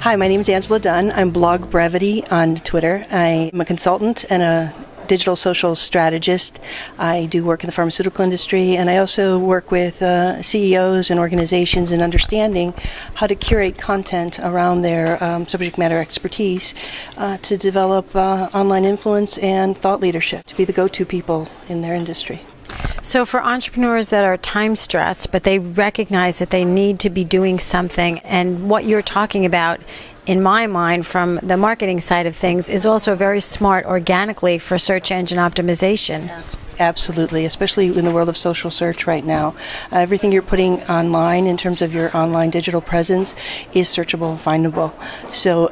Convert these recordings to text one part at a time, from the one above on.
Hi, my name is Angela Dunn. I'm blogbrevity on Twitter. I'm a consultant and a digital social strategist. I do work in the pharmaceutical industry, and I also work with CEOs and organizations in understanding how to curate content around their subject matter expertise to develop online influence and thought leadership, to be the go-to people in their industry. So for entrepreneurs that are time stressed, but they recognize that they need to be doing something, and what you're talking about, in my mind, from the marketing side of things, is also very smart organically for search engine optimization. Absolutely, especially in the world of social search right now. Everything you're putting online in terms of your online digital presence is searchable and findable. So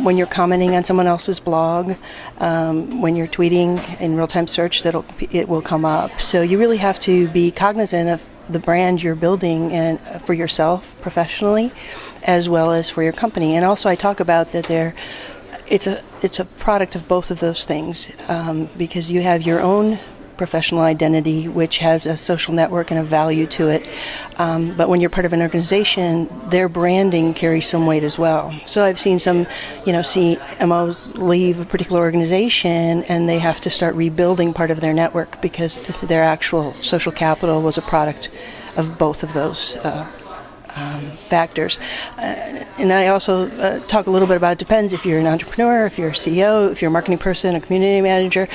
when you're commenting on someone else's blog, when you're tweeting in real-time search, it will come up. So you really have to be cognizant of the brand you're building and for yourself professionally, as well as for your company. And also I talk about that it's a product of both of those things, because you have your own professional identity, which has a social network and a value to it. But when you're part of an organization, their branding carries some weight as well. So I've seen some, CMOs leave a particular organization and they have to start rebuilding part of their network because their actual social capital was a product of both of those factors. And I also talk a little bit about, it depends if you're an entrepreneur, if you're a CEO, if you're a marketing person, a community manager.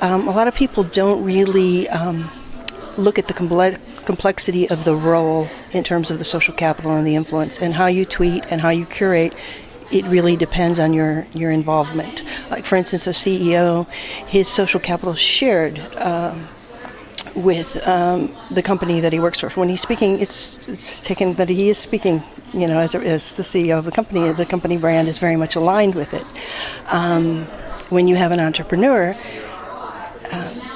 A lot of people don't really look at the complexity of the role in terms of the social capital and the influence, and how you tweet and how you curate. It really depends on your involvement. Like, for instance, a CEO, his social capital is shared with the company that he works for. When he's speaking, it's taken that he is speaking, as the CEO of the company brand is very much aligned with it. When you have an entrepreneur,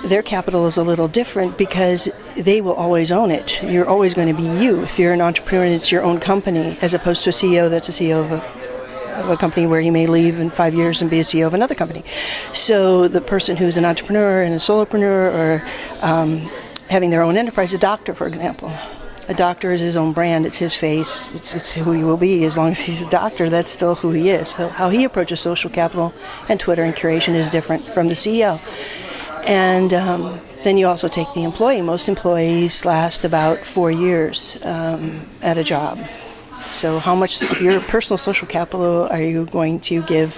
their capital is a little different because they will always own it. You're always going to be you. If you're an entrepreneur and it's your own company, as opposed to a CEO that's a CEO of a company where he may leave in 5 years and be a CEO of another company. So the person who's an entrepreneur and a solopreneur, or having their own enterprise, a doctor, for example. A doctor is his own brand. It's his face. It's who he will be. As long as he's a doctor, that's still who he is. So how he approaches social capital and Twitter and curation is different from the CEO. And then you also take the employee. Most employees last about 4 years at a job. So how much of your personal social capital are you going to give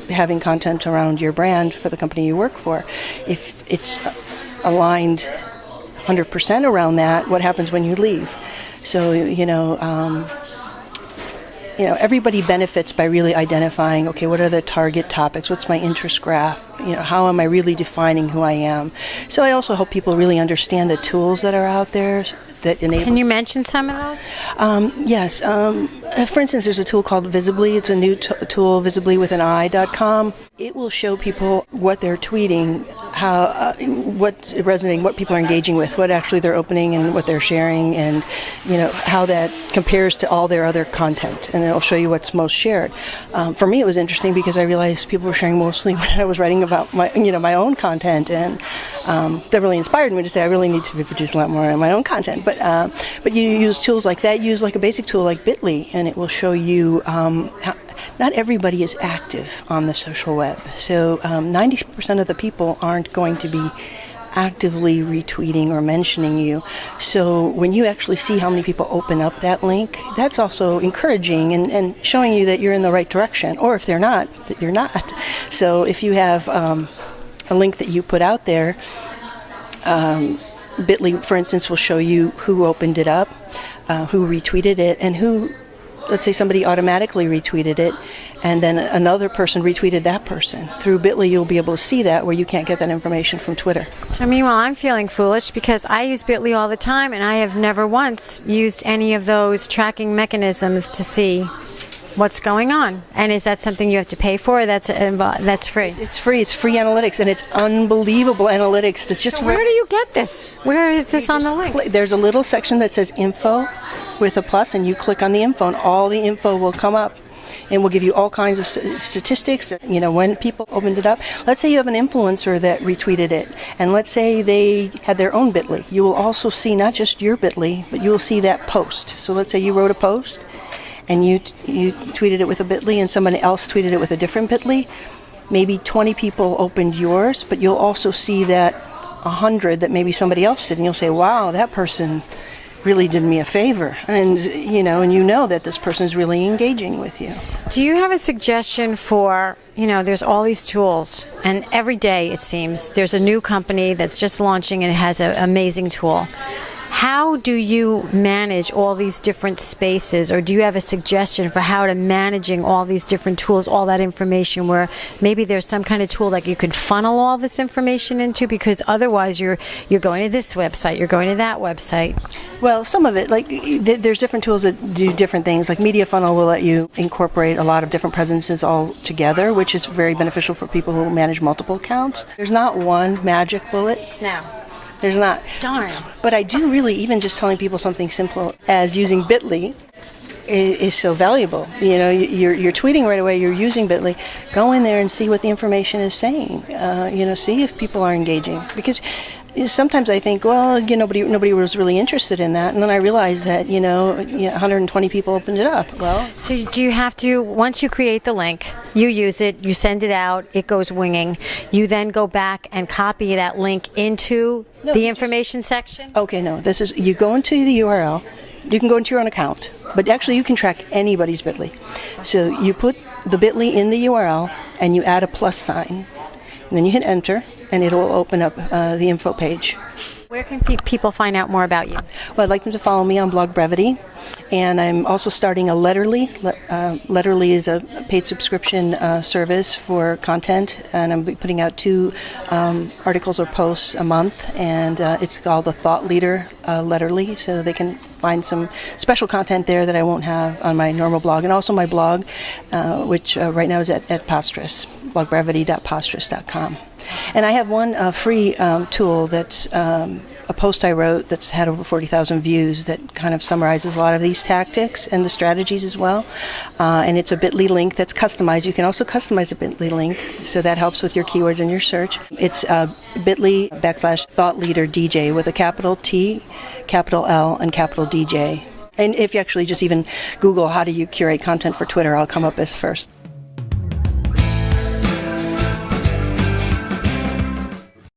having content around your brand for the company you work for? If it's aligned 100% around that, what happens when you leave? So, everybody benefits by really identifying, okay, what are the target topics? What's my interest graph? How am I really defining who I am? So I also help people really understand the tools that are out there that enable. Can you mention some of those? Yes. For instance, there's a tool called Visibly. It's a new tool, visiblywithani.com. It will show people what they're tweeting, what's resonating, what people are engaging with, what actually they're opening and what they're sharing, and how that compares to all their other content. And it'll show you what's most shared. For me, it was interesting because I realized people were sharing mostly when I was writing about my own content, and that really inspired me to say I really need to produce a lot more of my own content. But you use tools like that. Use like a basic tool like Bitly, and it will show you not everybody is active on the social web. So 90% of the people aren't going to be actively retweeting or mentioning you. So when you actually see how many people open up that link, that's also encouraging and showing you that you're in the right direction. Or if they're not, that you're not. So if you have a link that you put out there, Bitly, for instance, will show you who opened it up, who retweeted it, and who, let's say somebody automatically retweeted it, and then another person retweeted that person. Through Bitly, you'll be able to see that, where you can't get that information from Twitter. So meanwhile, I'm feeling foolish because I use Bitly all the time, and I have never once used any of those tracking mechanisms to see what's going on. And is that something you have to pay for? That's free. It's free. It's free analytics, and it's unbelievable analytics. That's just so where do you get this? Where is this on the link? There's a little section that says info with a plus, and you click on the info, and all the info will come up. And we'll give you all kinds of statistics, when people opened it up. Let's say you have an influencer that retweeted it, and let's say they had their own Bitly. You will also see not just your Bitly, but you will see that post. So let's say you wrote a post, and you tweeted it with a bit.ly and somebody else tweeted it with a different bit.ly, maybe 20 people opened yours, but you'll also see that 100 that maybe somebody else did, and you'll say, wow, that person really did me a favor, and you know that this person is really engaging with you. Do you have a suggestion for, there's all these tools, and every day it seems there's a new company that's just launching and it has an amazing tool. How do you manage all these different spaces, or do you have a suggestion for how to managing all these different tools, all that information, where maybe there's some kind of tool that you could funnel all this information into, because otherwise you're going to this website, you're going to that website? Well, some of it, like there's different tools that do different things. Like Media Funnel will let you incorporate a lot of different presences all together, which is very beneficial for people who manage multiple accounts. There's not one magic bullet. No. There's not. Darn. But I do really, even just telling people something simple as using bit.ly is so valuable. You're tweeting right away, you're using bit.ly. Go in there and see what the information is saying. See if people are engaging. Because sometimes I think, well, nobody was really interested in that. And then I realized that, 120 people opened it up. Well, so do you have to, once you create the link, you use it, you send it out, it goes winging, you then go back and copy that link into the information section? Okay, no. You go into the URL. You can go into your own account, but actually you can track anybody's bit.ly. So you put the bit.ly in the URL and you add a plus sign, and then you hit enter, and it'll open up the info page. Where can people find out more about you? Well, I'd like them to follow me on blogbrevity, and I'm also starting a Letterly. Letterly is a paid subscription service for content, and I'm putting out 2 articles or posts a month, and it's called the Thought Leader Letterly, so they can find some special content there that I won't have on my normal blog, and also my blog, which right now is at Postress, blogbrevity.postress.com. And I have one free tool that's a post I wrote that's had over 40,000 views that kind of summarizes a lot of these tactics and the strategies as well. And it's a bit.ly link that's customized. You can also customize a bit.ly link, so that helps with your keywords in your search. It's bit.ly/ThoughtLeaderDJ with a capital T, capital L, and capital DJ. And if you actually just even Google how do you curate content for Twitter, I'll come up as first.